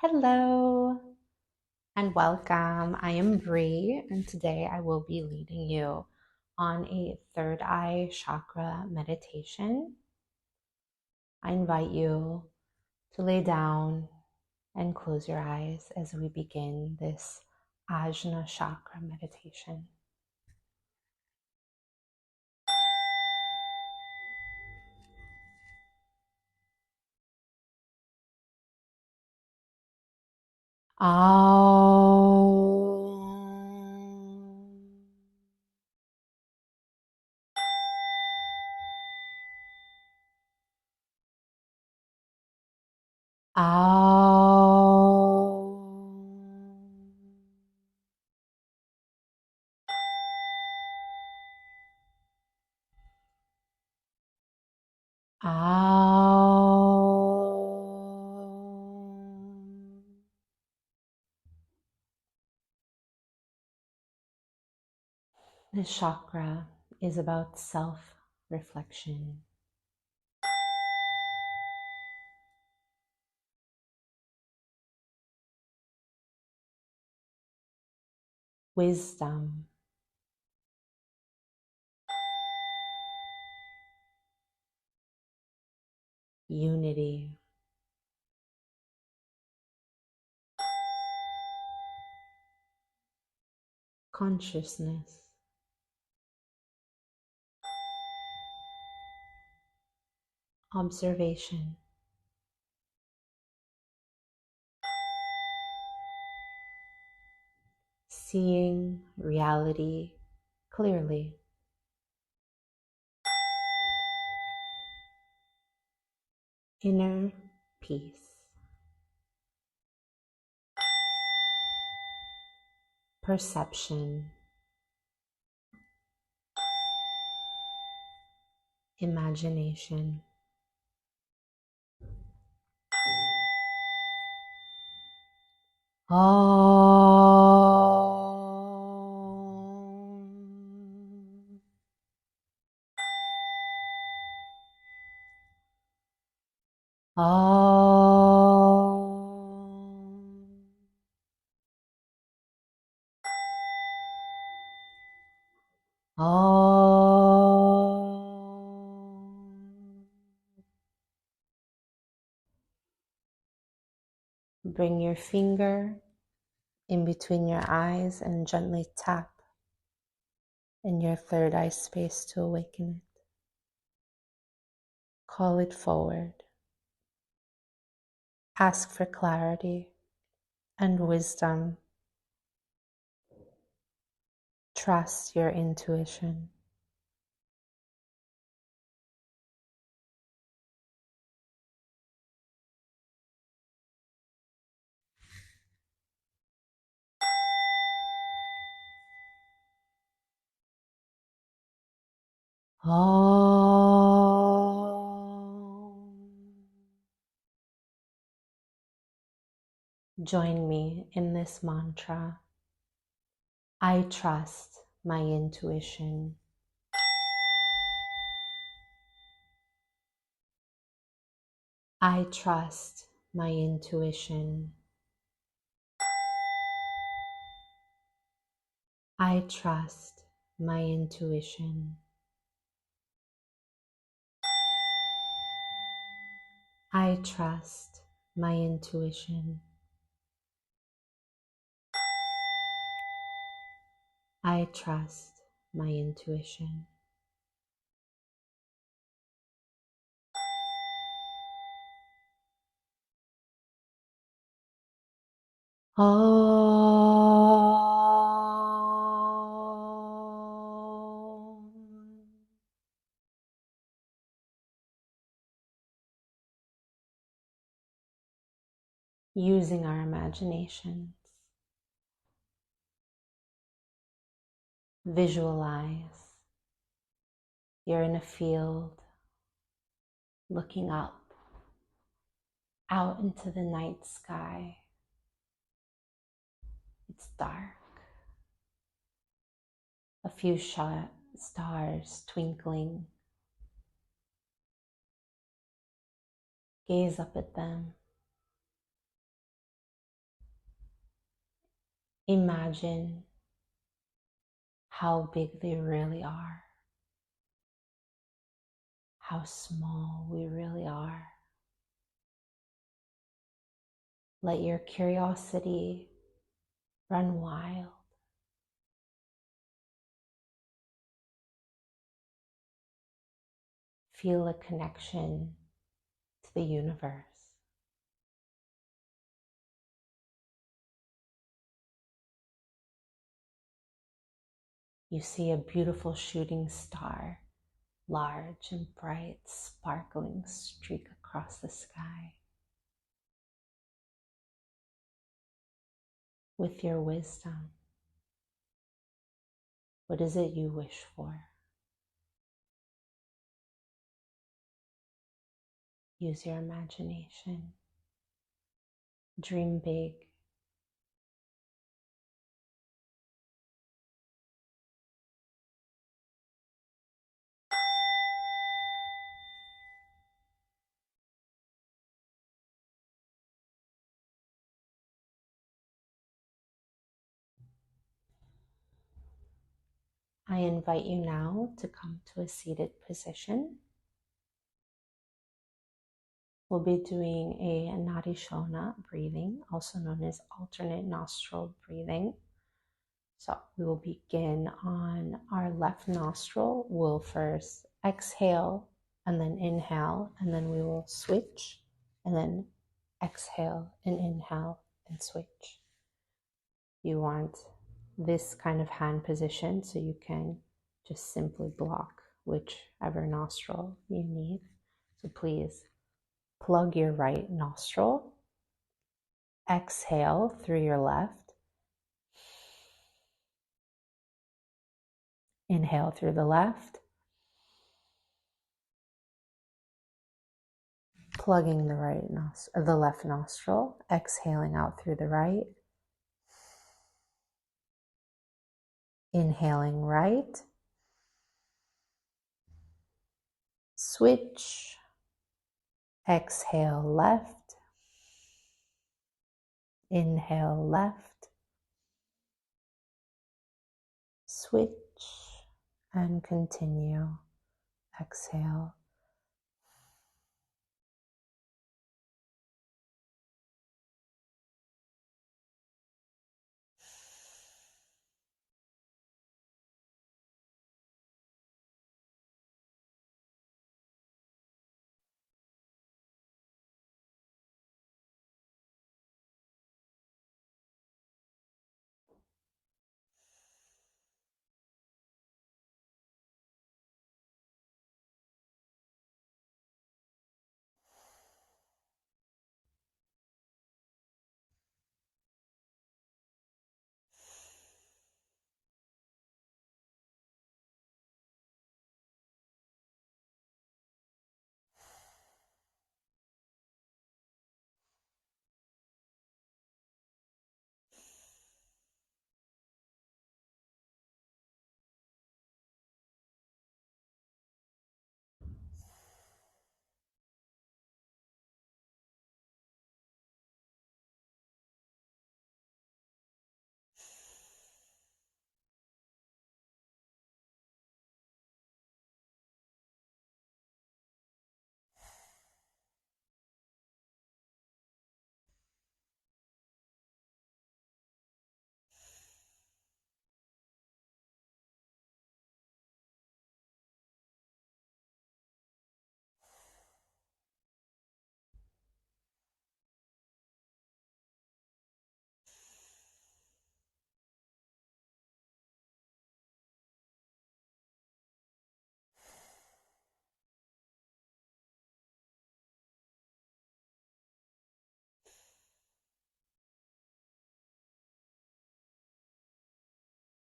Hello and welcome. I am Bree, and today I will be leading you on a third eye chakra meditation. I invite you to lay down and close your eyes as we begin this Ajna chakra meditation. This chakra is about self-reflection, wisdom, unity, consciousness, observation, seeing reality clearly, inner peace, perception, imagination. Bring your finger in between your eyes and gently tap in your third eye space to awaken it. Call it forward. Ask for clarity and wisdom. Trust your intuition. Join me in this mantra. I trust my intuition. I trust my intuition. I trust my intuition. I trust my intuition. I trust my intuition. Using our imaginations, visualize you're in a field looking up out into the night sky. It's dark. A few stars twinkling. Gaze up at them. Imagine how big they really are, how small we really are. Let your curiosity run wild. Feel a connection to the universe. You see a beautiful shooting star, large and bright, sparkling streak across the sky. With your wisdom, what is it you wish for? Use your imagination. Dream big. I invite you now to come to a seated position. We'll be doing a Nadi Shona breathing, also known as alternate nostril breathing. So we will begin on our left nostril. We'll first exhale and then inhale, and then we will switch and then exhale and inhale and switch. You want this kind of hand position so you can just simply block whichever nostril you need. So please plug your right nostril, exhale through your left, inhale through the left, plugging the left nostril, exhaling out through the right, inhaling right, switch, exhale left, inhale left, switch, and continue. Exhale.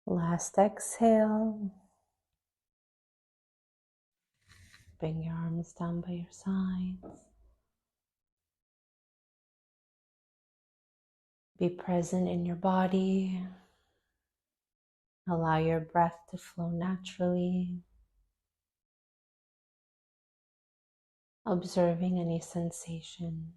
Last exhale. Bring your arms down by your sides. Be present in your body. Allow your breath to flow naturally. Observing any sensations.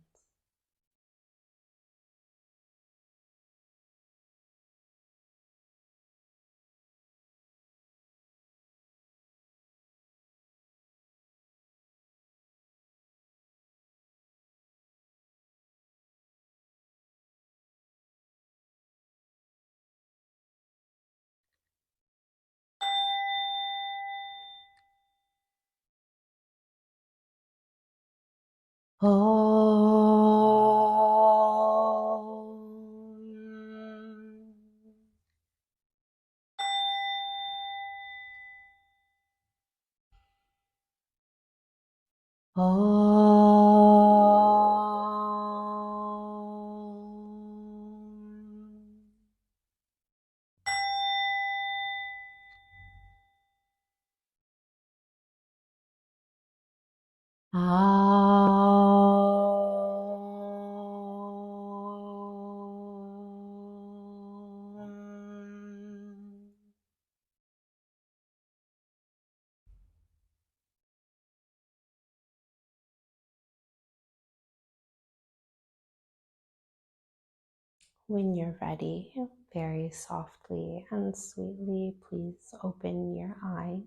When you're ready, very softly and sweetly, please open your eyes.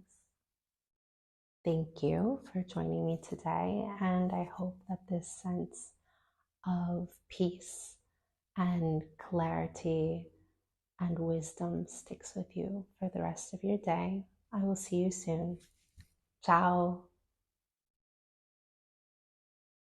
Thank you for joining me today, and I hope that this sense of peace and clarity and wisdom sticks with you for the rest of your day. I will see you soon. Ciao.